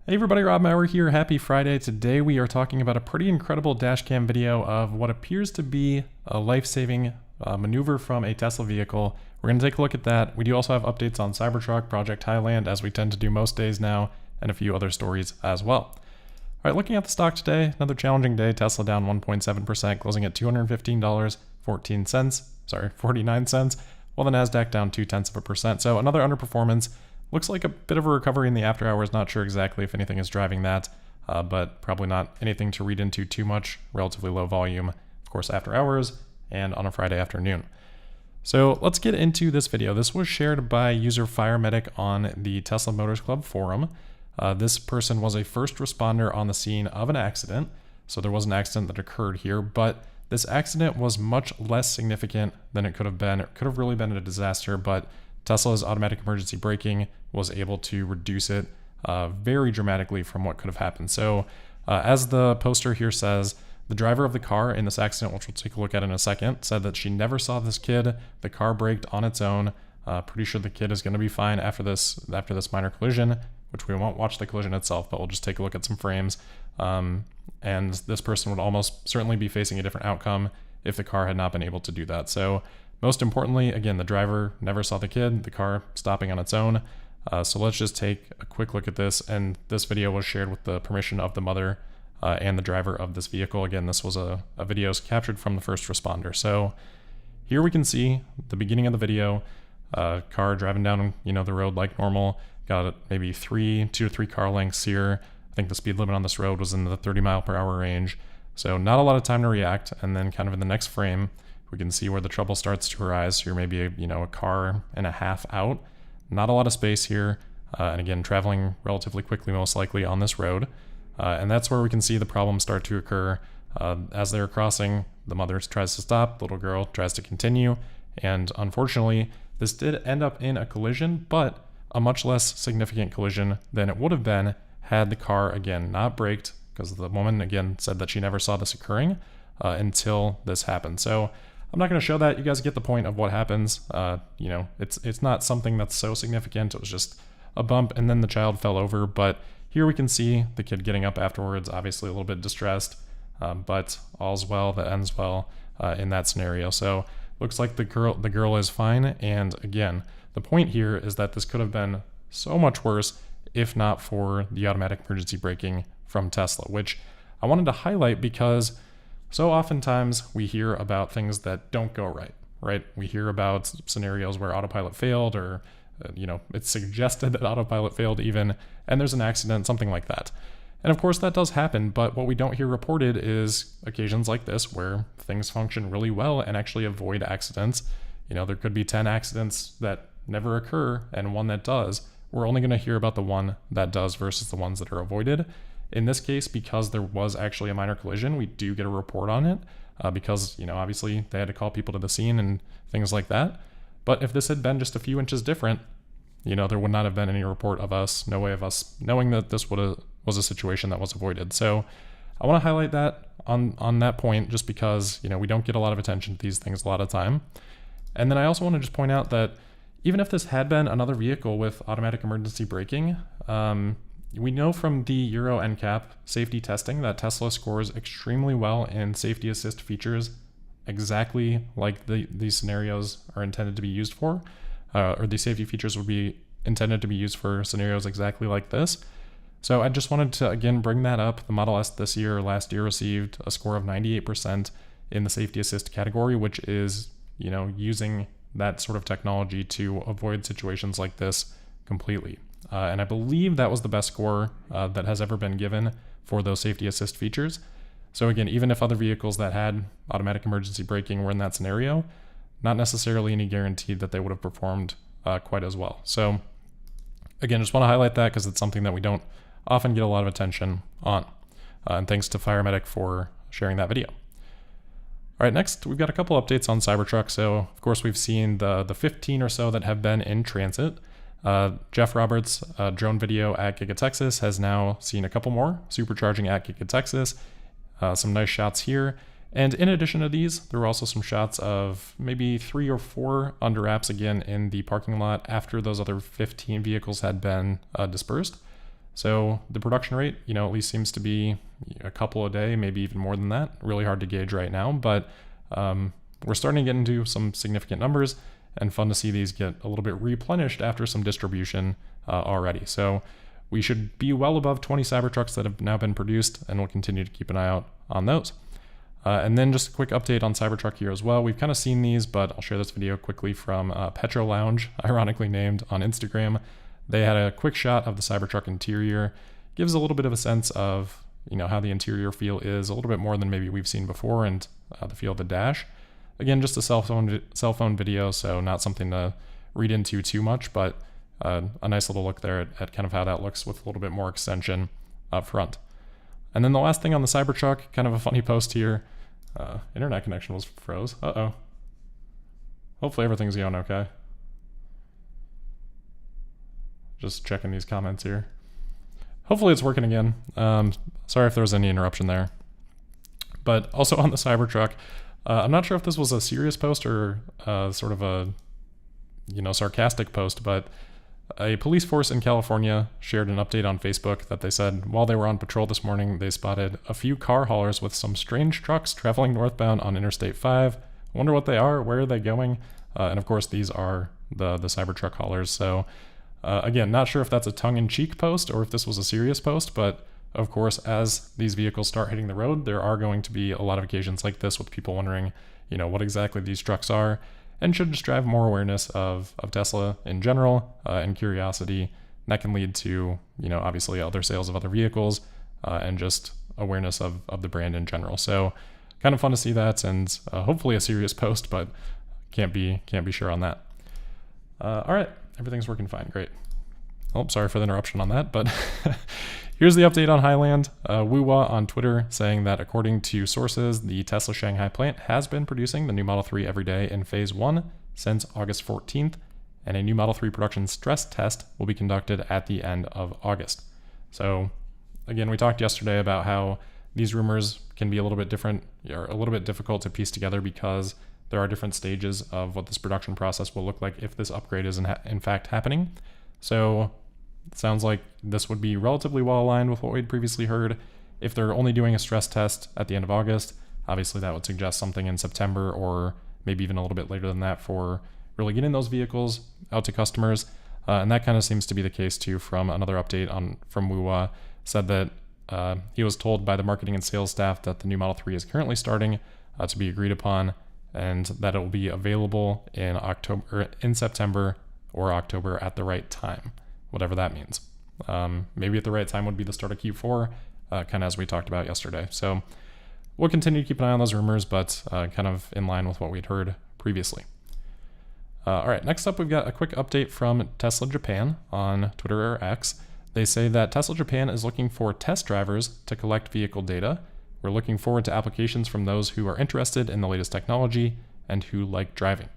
Hey everybody, Rob Maurer here. Happy Friday. Today we are talking about a pretty incredible dashcam video of what appears to be a life-saving maneuver from a Tesla vehicle. We're going to take a look at that. We do also have updates on Cybertruck, Project Highland, as we tend to do most days now, and a few other stories as well. All right, looking at the stock today, another challenging day. Tesla down 1.7%, closing at $215.49, while the Nasdaq down 0.2%. So another underperformance. Looks like a bit of a recovery in the after hours. Not sure exactly if anything is driving that, but probably not anything to read into too much. Relatively low volume, of course, after hours and on a Friday afternoon. So let's get into this video. This was shared by user FireMedic on the Tesla Motors Club forum. This person was a first responder on the scene of an accident. So there was an accident that occurred here, but this accident was much less significant than it could have been. It could have really been a disaster, but Tesla's automatic emergency braking was able to reduce it very dramatically from what could have happened. So as the poster here says, the driver of the car in this accident, which we'll take a look at in a second, said that she never saw this kid. The car braked on its own. Pretty sure the kid is going to be fine after this minor collision, which we won't watch the collision itself, but we'll just take a look at some frames. And this person would almost certainly be facing a different outcome if the car had not been able to do that. So most importantly, again, the driver never saw the kid, the car stopping on its own. So let's just take a quick look at this. And this video was shared with the permission of the mother and the driver of this vehicle. Again, this was a video captured from the first responder. So here we can see the beginning of the video, car driving down, the road like normal. Got maybe 2 to 3 car lengths here. I think the speed limit on this road was in the 30-mile-per-hour range. So not a lot of time to react. And then kind of in the next frame, we can see where the trouble starts to arise. Here maybe a car and a half out. Not a lot of space here. And again, traveling relatively quickly, most likely on this road. And that's where we can see the problems start to occur. As they're crossing, the mother tries to stop, the little girl tries to continue. And unfortunately, this did end up in a collision, but a much less significant collision than it would have been had the car, again, not braked, because the woman, again, said that she never saw this occurring until this happened. So I'm not going to show that. You guys get the point of what happens. It's not something that's so significant. It was just a bump and then the child fell over. But here we can see the kid getting up afterwards, obviously a little bit distressed, but all's well that ends well in that scenario. So looks like the girl is fine. And again, the point here is that this could have been so much worse if not for the automatic emergency braking from Tesla, which I wanted to highlight because so oftentimes we hear about things that don't go right? We hear about scenarios where autopilot failed or, it's suggested that autopilot failed even, and there's an accident, something like that. And of course that does happen, but what we don't hear reported is occasions like this where things function really well and actually avoid accidents. There could be 10 accidents that never occur and one that does. We're only going to hear about the one that does versus the ones that are avoided. In this case, because there was actually a minor collision, we do get a report on it because, obviously they had to call people to the scene and things like that. But if this had been just a few inches different, there would not have been any report of us, no way of us knowing that this was a situation that was avoided. So I want to highlight that on that point just because, we don't get a lot of attention to these things a lot of time. And then I also want to just point out that even if this had been another vehicle with automatic emergency braking, we know from the Euro NCAP safety testing that Tesla scores extremely well in safety assist features, exactly like these scenarios are intended to be used for, or these safety features would be intended to be used for scenarios exactly like this. So I just wanted to, again, bring that up. The Model S last year received a score of 98% in the safety assist category, which is, using that sort of technology to avoid situations like this completely. And I believe that was the best score that has ever been given for those safety assist features. So again, even if other vehicles that had automatic emergency braking were in that scenario, not necessarily any guarantee that they would have performed quite as well. So again, just want to highlight that because it's something that we don't often get a lot of attention on. And thanks to FireMedic for sharing that video. All right, next we've got a couple updates on Cybertruck. So of course we've seen the 15 or so that have been in transit. Jeff Roberts' drone video at Giga Texas has now seen a couple more supercharging at Giga Texas. Some nice shots here. And in addition to these, there were also some shots of maybe 3 or 4 under wraps again in the parking lot after those other 15 vehicles had been dispersed. So the production rate, at least seems to be a couple a day, maybe even more than that. Really hard to gauge right now, but we're starting to get into some significant numbers, and fun to see these get a little bit replenished after some distribution already. So we should be well above 20 Cybertrucks that have now been produced, and we'll continue to keep an eye out on those. And then just a quick update on Cybertruck here as well. We've kind of seen these, but I'll share this video quickly from Petro Lounge, ironically named, on Instagram. They had a quick shot of the Cybertruck interior. Gives a little bit of a sense of, how the interior feel is, a little bit more than maybe we've seen before, and the feel of the dash. Again, just a cell phone video, so not something to read into too much, but a nice little look there at kind of how that looks with a little bit more extension up front. And then the last thing on the Cybertruck, kind of a funny post here. Internet connection was froze. Uh-oh. Hopefully everything's going okay. Just checking these comments here. Hopefully it's working again. Sorry if there was any interruption there. But also on the Cybertruck, I'm not sure if this was a serious post or sort of a, sarcastic post, but a police force in California shared an update on Facebook that they said while they were on patrol this morning, they spotted a few car haulers with some strange trucks traveling northbound on Interstate 5. Wonder what they are, where are they going? And of course, these are the Cybertruck haulers. So again, not sure if that's a tongue-in-cheek post or if this was a serious post, but of course, as these vehicles start hitting the road, there are going to be a lot of occasions like this with people wondering, what exactly these trucks are, and should just drive more awareness of Tesla in general and curiosity. That can lead to, obviously other sales of other vehicles and just awareness of the brand in general. So kind of fun to see that, and hopefully a serious post, but can't be sure on that. All right, everything's working fine. Great. Oh, sorry for the interruption on that, but here's the update on Highland. Woo-wah on Twitter saying that according to sources, the Tesla Shanghai plant has been producing the new Model 3 every day in phase 1 since August 14th, and a new Model 3 production stress test will be conducted at the end of August. So again, we talked yesterday about how these rumors can be a little bit different, or a little bit difficult to piece together because there are different stages of what this production process will look like if this upgrade is in fact happening. So it sounds like this would be relatively well aligned with what we'd previously heard. If they're only doing a stress test at the end of August, obviously that would suggest something in September or maybe even a little bit later than that for really getting those vehicles out to customers. And that kind of seems to be the case too from another update from Woo-wah. Said that he was told by the marketing and sales staff that the new Model 3 is currently starting to be agreed upon, and that it will be available in September or October at the right time, whatever that means. Maybe at the right time would be the start of Q4, kind of as we talked about yesterday. So we'll continue to keep an eye on those rumors, but kind of in line with what we'd heard previously. All right, next up, we've got a quick update from Tesla Japan on Twitter or X. They say that Tesla Japan is looking for test drivers to collect vehicle data. We're looking forward to applications from those who are interested in the latest technology and who like driving.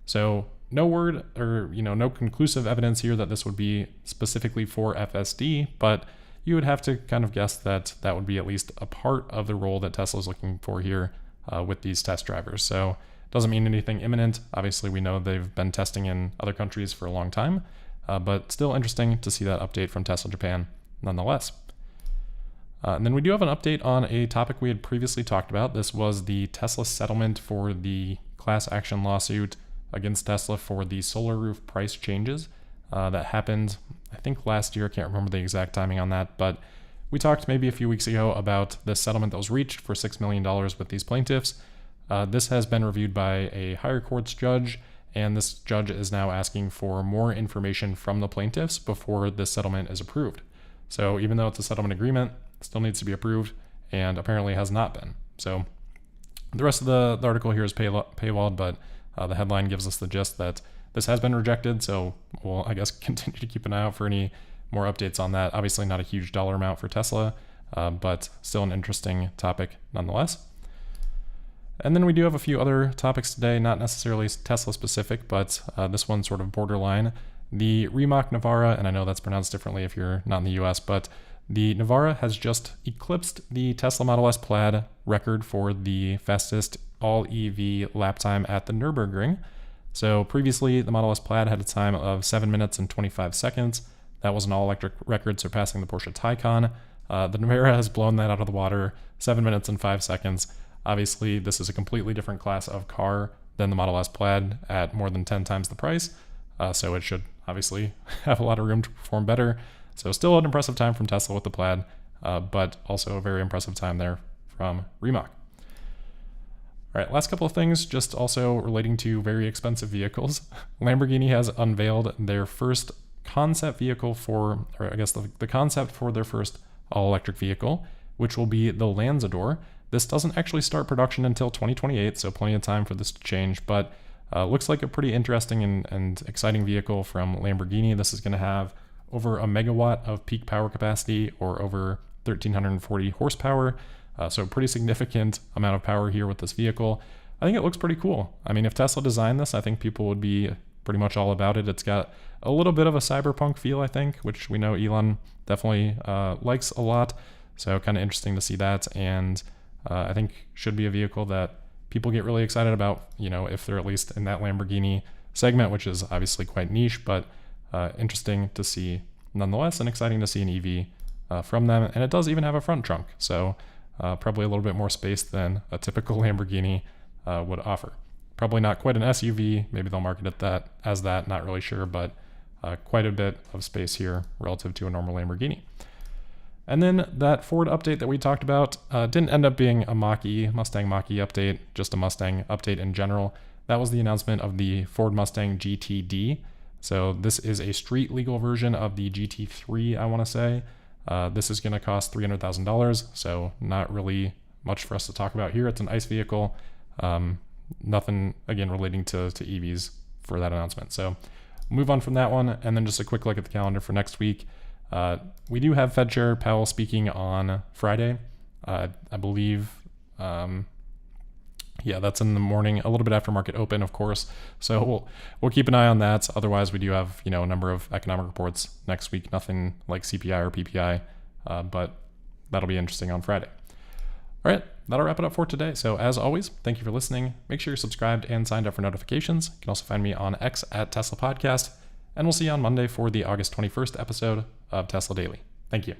So no word or, no conclusive evidence here that this would be specifically for FSD, but you would have to kind of guess that that would be at least a part of the role that Tesla is looking for here with these test drivers. So it doesn't mean anything imminent. Obviously, we know they've been testing in other countries for a long time, but still interesting to see that update from Tesla Japan nonetheless. And then we do have an update on a topic we had previously talked about. This was the Tesla settlement for the class action lawsuit against Tesla for the solar roof price changes that happened, I think last year. I can't remember the exact timing on that, but we talked maybe a few weeks ago about the settlement that was reached for $6 million with these plaintiffs. This has been reviewed by a higher courts judge, and this judge is now asking for more information from the plaintiffs before this settlement is approved. So even though it's a settlement agreement, it still needs to be approved, and apparently has not been. So the rest of the article here is paywalled, but the headline gives us the gist that this has been rejected, so we'll, I guess, continue to keep an eye out for any more updates on that. Obviously not a huge dollar amount for Tesla, but still an interesting topic nonetheless. And then we do have a few other topics today, not necessarily Tesla specific, but this one's sort of borderline. The Rimac Navara, and I know that's pronounced differently if you're not in the US, but the Navara has just eclipsed the Tesla Model S Plaid record for the fastest all-EV lap time at the Nürburgring. So previously, the Model S Plaid had a time of 7 minutes and 25 seconds. That was an all-electric record, surpassing the Porsche Taycan. The Nevera has blown that out of the water, 7 minutes and 5 seconds. Obviously, this is a completely different class of car than the Model S Plaid at more than 10 times the price, so it should obviously have a lot of room to perform better. So still an impressive time from Tesla with the Plaid, but also a very impressive time there from Rimac. All right, last couple of things, just also relating to very expensive vehicles. Lamborghini has unveiled their first concept vehicle for, or I guess the concept for their first all-electric vehicle, which will be the Lanzador. This doesn't actually start production until 2028, so plenty of time for this to change, but looks like a pretty interesting and exciting vehicle from Lamborghini. This is going to have over a megawatt of peak power capacity, or over 1,340 horsepower, so a pretty significant amount of power here with this vehicle. I think it looks pretty cool. I mean, if Tesla designed this, I think people would be pretty much all about it. It's got a little bit of a cyberpunk feel, I think, which we know Elon definitely likes a lot, so kind of interesting to see that, and I think should be a vehicle that people get really excited about, you know, if they're at least in that Lamborghini segment, which is obviously quite niche, but interesting to see nonetheless, and exciting to see an EV from them. And it does even have a front trunk, so probably a little bit more space than a typical Lamborghini would offer. Probably not quite an SUV, maybe they'll market it as that, not really sure, but quite a bit of space here relative to a normal Lamborghini. And then that Ford update that we talked about didn't end up being a Mustang Mach-E update, just a Mustang update in general. That was the announcement of the Ford Mustang GTD. So this is a street legal version of the GT3, I want to say. This is going to cost $300,000, so not really much for us to talk about here. It's an ICE vehicle. Nothing, again, relating to EVs for that announcement. So move on from that one, and then just a quick look at the calendar for next week. We do have Fed Chair Powell speaking on Friday. I believe, that's in the morning, a little bit after market open, of course. So we'll keep an eye on that. Otherwise, we do have, a number of economic reports next week. Nothing like CPI or PPI, but that'll be interesting on Friday. All right, that'll wrap it up for today. So as always, thank you for listening. Make sure you're subscribed and signed up for notifications. You can also find me on X at Tesla Podcast. And we'll see you on Monday for the August 21st episode of Tesla Daily. Thank you.